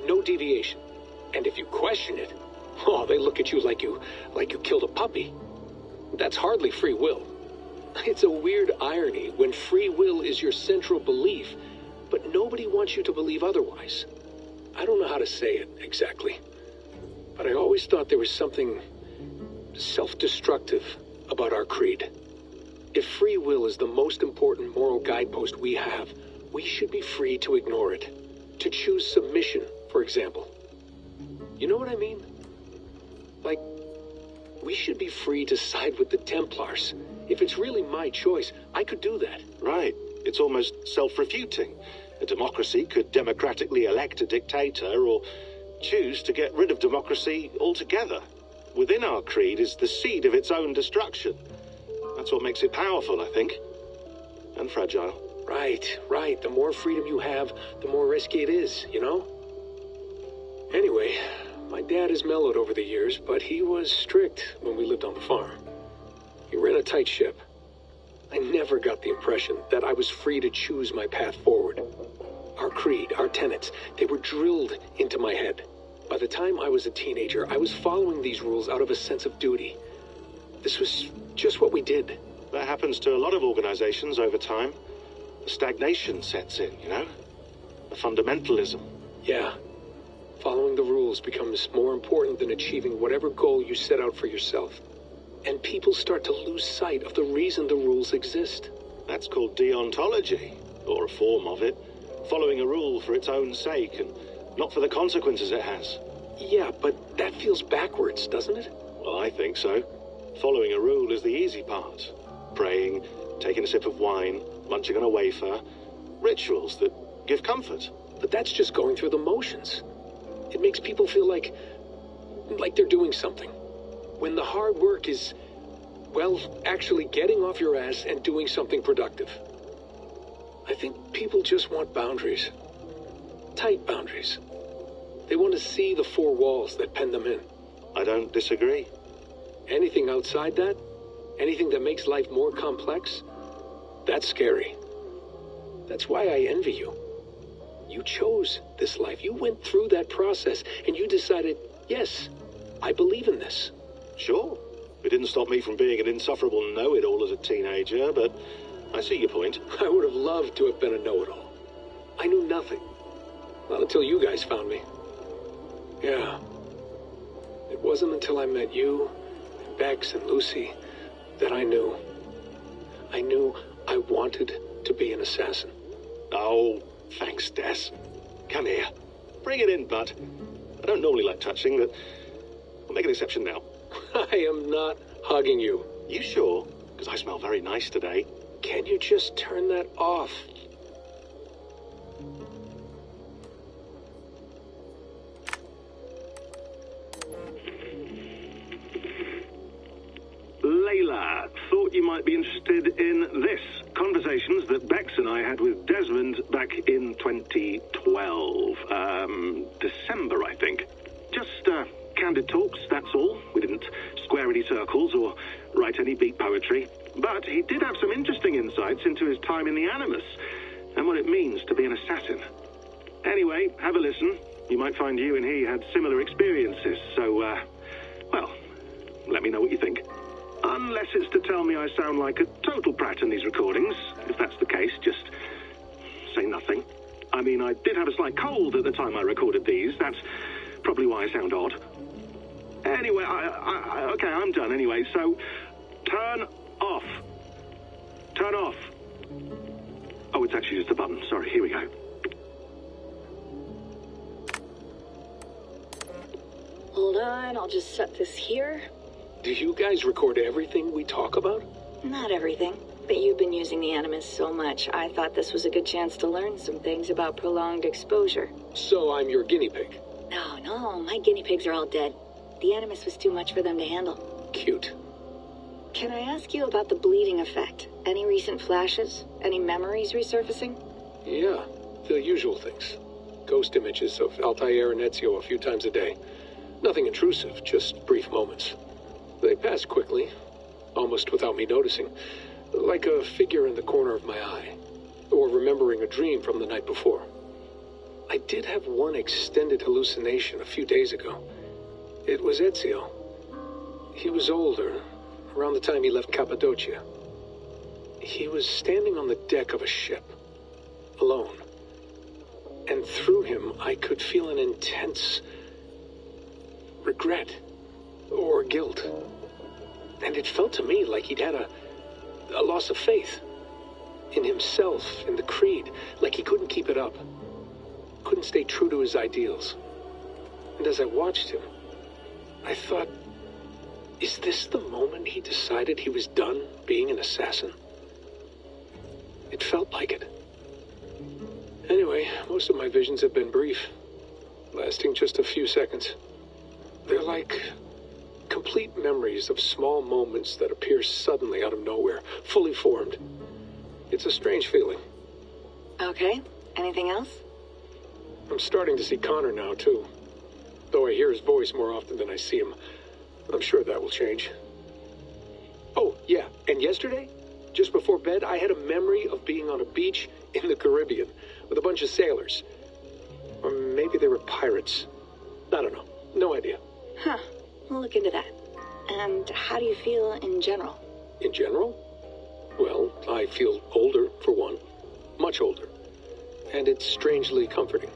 D: No deviation. And if you question it, oh, they look at you like you killed a puppy. That's hardly free will. It's a weird irony when free will is your central belief, but nobody wants you to believe otherwise. I don't know how to say it exactly, but I always thought there was something self-destructive about our creed. If free will is the most important moral guidepost we have, we should be free to ignore it. To choose submission, for example. You know what I mean? Like, we should be free to side with the Templars. If it's really my choice, I could do that.
W: Right. It's almost self-refuting. A democracy could democratically elect a dictator or choose to get rid of democracy altogether. Within our creed is the seed of its own destruction. That's what makes it powerful, I think. And fragile.
D: Right. The more freedom you have, the more risky it is, you know? Anyway, my dad has mellowed over the years, but he was strict when we lived on the farm. He ran a tight ship. I never got the impression that I was free to choose my path forward. Our creed, our tenets, they were drilled into my head. By the time I was a teenager, I was following these rules out of a sense of duty. This was just what we did.
W: That happens to a lot of organizations over time. The stagnation sets in, you know? The fundamentalism.
D: Yeah. Following the rules becomes more important than achieving whatever goal you set out for yourself. And people start to lose sight of the reason the rules exist.
W: That's called deontology, or a form of it. Following a rule for its own sake, and not for the consequences it has.
D: Yeah, but that feels backwards, doesn't it?
W: Well, I think so. Following a rule is the easy part. Praying, taking a sip of wine, munching on a wafer. Rituals that give comfort.
D: But that's just going through the motions. It makes people feel like they're doing something. When the hard work is, well, actually getting off your ass and doing something productive. I think people just want boundaries. Tight boundaries. They want to see the four walls that pen them in.
W: I don't disagree.
D: Anything outside that, anything that makes life more complex, that's scary. That's why I envy you. You chose this life. You went through that process, and you decided, yes, I believe in this.
W: Sure. It didn't stop me from being an insufferable know-it-all as a teenager, but I see your point.
D: I would have loved to have been a know-it-all. I knew nothing. Not until you guys found me. Yeah. It wasn't until I met you, and Bex, and Lucy, that I knew. I knew I wanted to be an assassin.
W: Oh, thanks, Des. Come here. Bring it in, bud. I don't normally like touching, but I'll make an exception now.
D: I am not hugging you.
W: You sure? Because I smell very nice today.
D: Can you just turn that off?
W: Layla, thought you might be interested in this. Conversations that Bex and I had with Desmond back in 2012. December, I think. Just, candid talks, that's all. We didn't square any circles or write any beat poetry. But he did have some interesting insights into his time in the Animus and what it means to be an assassin. Anyway, have a listen. You might find you and he had similar experiences, so, well, let me know what you think. Unless it's to tell me I sound like a total prat in these recordings. If that's the case, just say nothing. I mean, I did have a slight cold at the time I recorded these. That's probably why I sound odd. Anyway, okay, I'm done anyway, so turn off. Turn off. Oh, it's actually just a button. Sorry, here we go.
C: Hold on, I'll just set this here.
D: Do you guys record everything we talk about?
C: Not everything, but you've been using the Animus so much, I thought this was a good chance to learn some things about prolonged exposure.
D: So I'm your guinea pig?
C: No, my guinea pigs are all dead. The Animus was too much for them to handle.
D: Cute.
C: Can I ask you about the bleeding effect? Any recent flashes? Any memories resurfacing?
D: Yeah, the usual things. Ghost images of Altair and Ezio a few times a day. Nothing intrusive, just brief moments. They pass quickly, almost without me noticing, like a figure in the corner of my eye, or remembering a dream from the night before. I did have one extended hallucination a few days ago. It was Ezio. He was older, around the time he left Cappadocia. He was standing on the deck of a ship, alone. And through him, I could feel an intense regret or guilt. And it felt to me like he'd had a loss of faith in himself, in the creed, like he couldn't keep it up, couldn't stay true to his ideals. And as I watched him, I thought, is this the moment he decided he was done being an assassin? It felt like it. Anyway, most of my visions have been brief, lasting just a few seconds. They're like complete memories of small moments that appear suddenly out of nowhere, fully formed. It's a strange feeling.
C: Okay, anything else?
D: I'm starting to see Connor now, too. Though I hear his voice more often than I see him. I'm sure that will change. Oh, yeah, and yesterday, just before bed, I had a memory of being on a beach in the Caribbean with a bunch of sailors. Or maybe they were pirates. I don't know. No idea.
C: Huh. We'll look into that. And how do you feel in general?
D: In general? Well, I feel older, for one. Much older. And it's strangely comforting.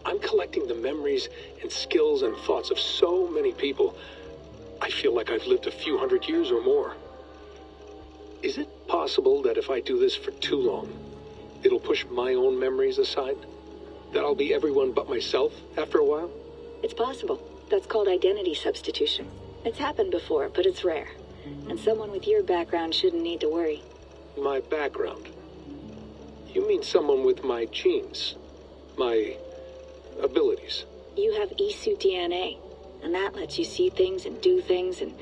D: I'm collecting the memories and skills and thoughts of so many people. I feel like I've lived a few hundred years or more. Is it possible that if I do this for too long, it'll push my own memories aside? That I'll be everyone but myself after a while?
C: It's possible. That's called identity substitution. It's happened before, but it's rare. And someone with your background shouldn't need to worry.
D: My background? You mean someone with my genes? My abilities?
C: You have E-suit DNA, and that lets you see things and do things and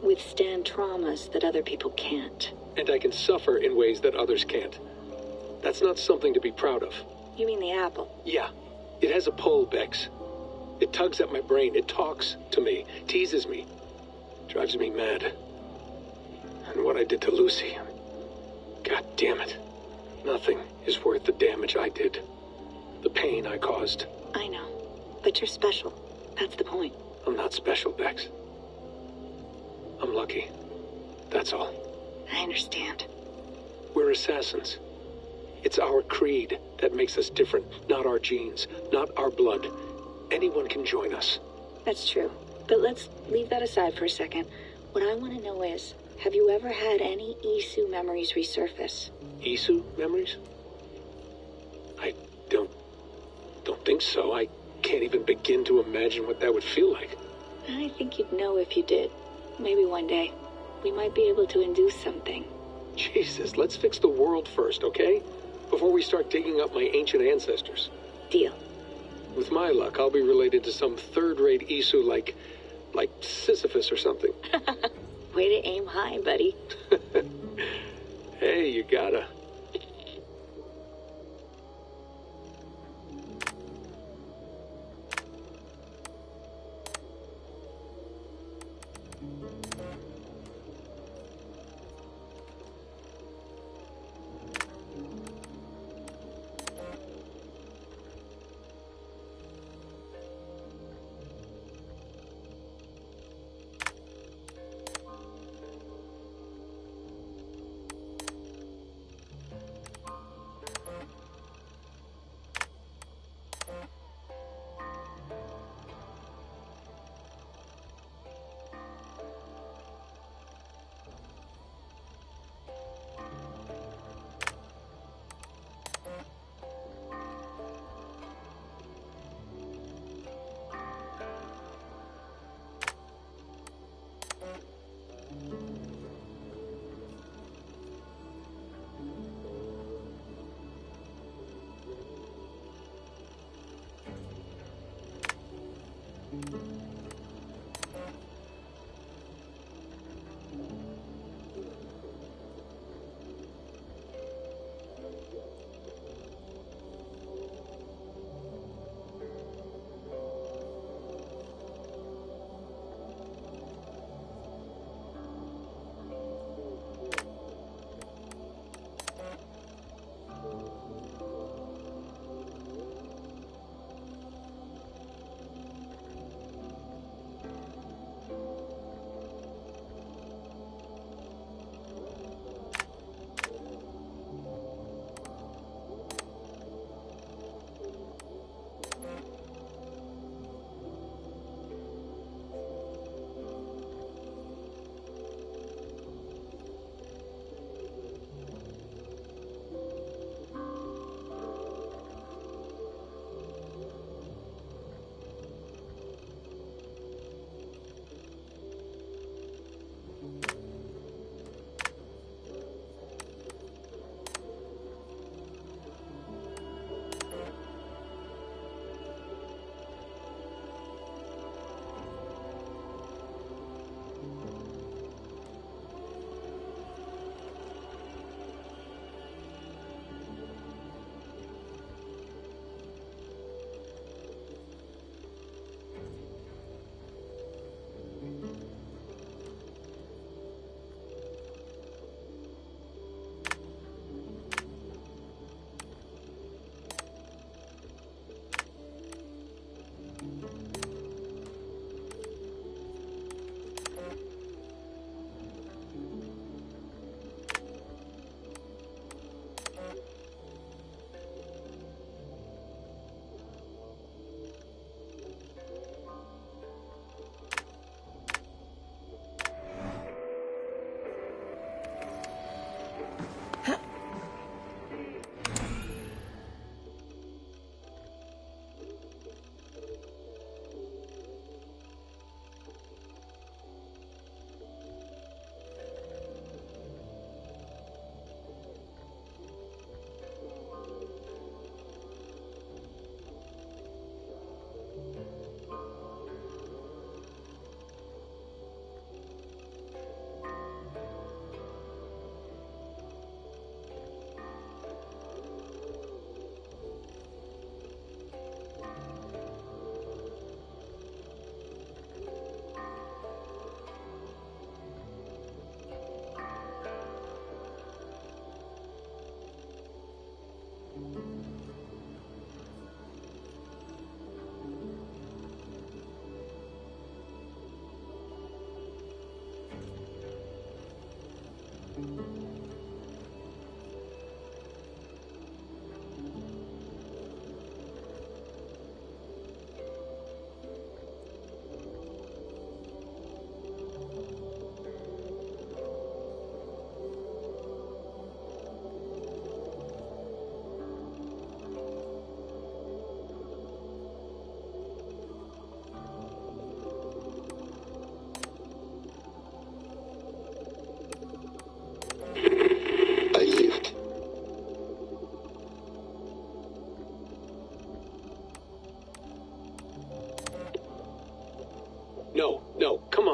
C: withstand traumas that other people can't.
D: And I can suffer in ways that others can't. That's not something to be proud of.
C: You mean the apple?
D: Yeah. It has a pull, Bex. It tugs at my brain. It talks to me, teases me, drives me mad. And what I did to Lucy, God damn it. Nothing is worth the damage I did. The pain I caused.
C: I know, but you're special. That's the point.
D: I'm not special, Bex. I'm lucky. That's all.
C: I understand.
D: We're assassins. It's our creed that makes us different, not our genes, not our blood. Anyone can join us.
C: That's true. But let's leave that aside for a second. What I want to know is, have you ever had any Isu memories resurface?
D: Isu memories? I don't think so. I can't even begin to imagine what that would feel like.
C: I think you'd know if you did. Maybe one day. We might be able to induce something.
D: Jesus, let's fix the world first, okay? Before we start digging up my ancient ancestors.
C: Deal.
D: With my luck, I'll be related to some third-rate Isu like Sisyphus or something.
C: Way to aim high, buddy.
D: Hey, you gotta.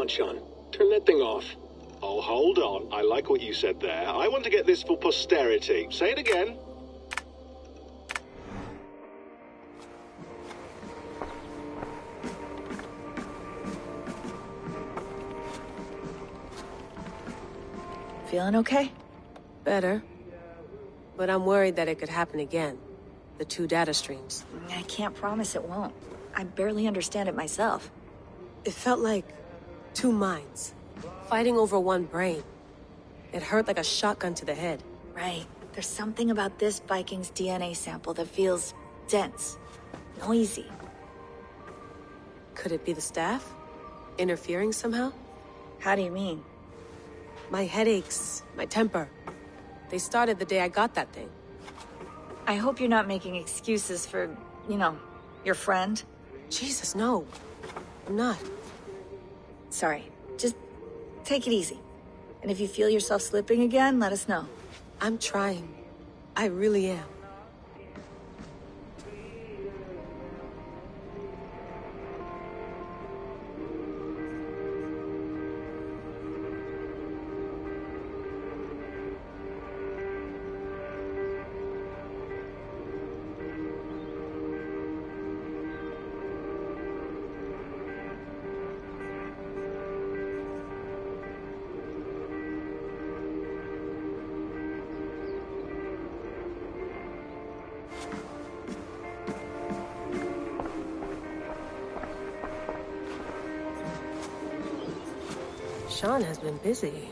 D: on, Sean. Turn that thing off.
W: Oh, hold on. I like what you said there. I want to get this for posterity. Say it again.
F: Feeling okay?
Y: Better. But I'm worried that it could happen again. The two data streams.
F: I can't promise it won't. I barely understand it myself.
Y: It felt like two minds, fighting over one brain. It hurt like a shotgun to the head.
F: Right. There's something about this Viking's DNA sample that feels dense, noisy.
Y: Could it be the staff? Interfering somehow?
F: How do you mean?
Y: My headaches, my temper. They started the day I got that thing.
F: I hope you're not making excuses for, you know, your friend.
Y: Jesus, no. I'm not.
F: Sorry. Just take it easy. And if you feel yourself slipping again, let us know.
Y: I'm trying. I really am. Sean has been busy.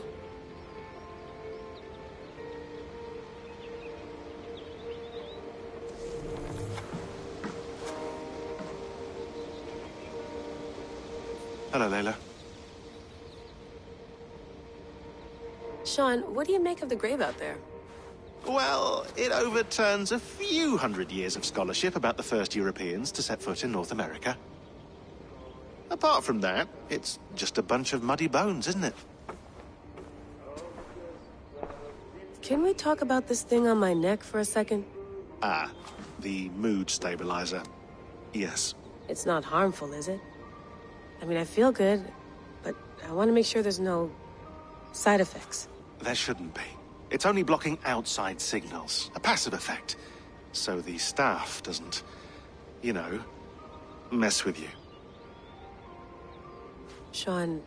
H: Hello, Layla.
Y: Sean, what do you make of the grave out there?
H: Well, it overturns a few hundred years of scholarship about the first Europeans to set foot in North America. Apart from that, it's just a bunch of muddy bones, isn't it?
Y: Can we talk about this thing on my neck for a second?
H: Ah, the mood stabilizer. Yes.
Y: It's not harmful, is it? I mean, I feel good, but I want to make sure there's no side effects.
H: There shouldn't be. It's only blocking outside signals, a passive effect. So the staff doesn't, you know, mess with you.
Y: Sean,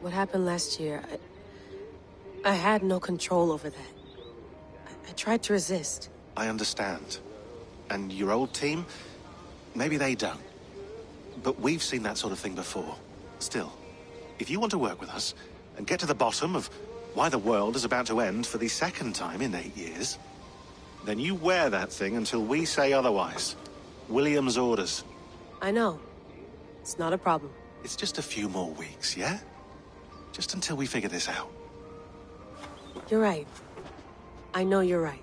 Y: what happened last year, I had no control over that. I tried to resist.
H: I understand. And your old team, maybe they don't. But we've seen that sort of thing before. Still, if you want to work with us and get to the bottom of why the world is about to end for the second time in 8 years, then you wear that thing until we say otherwise. William's orders.
Y: I know. It's not a problem.
H: It's just a few more weeks, yeah? Just until we figure this out.
Y: You're right. I know you're right.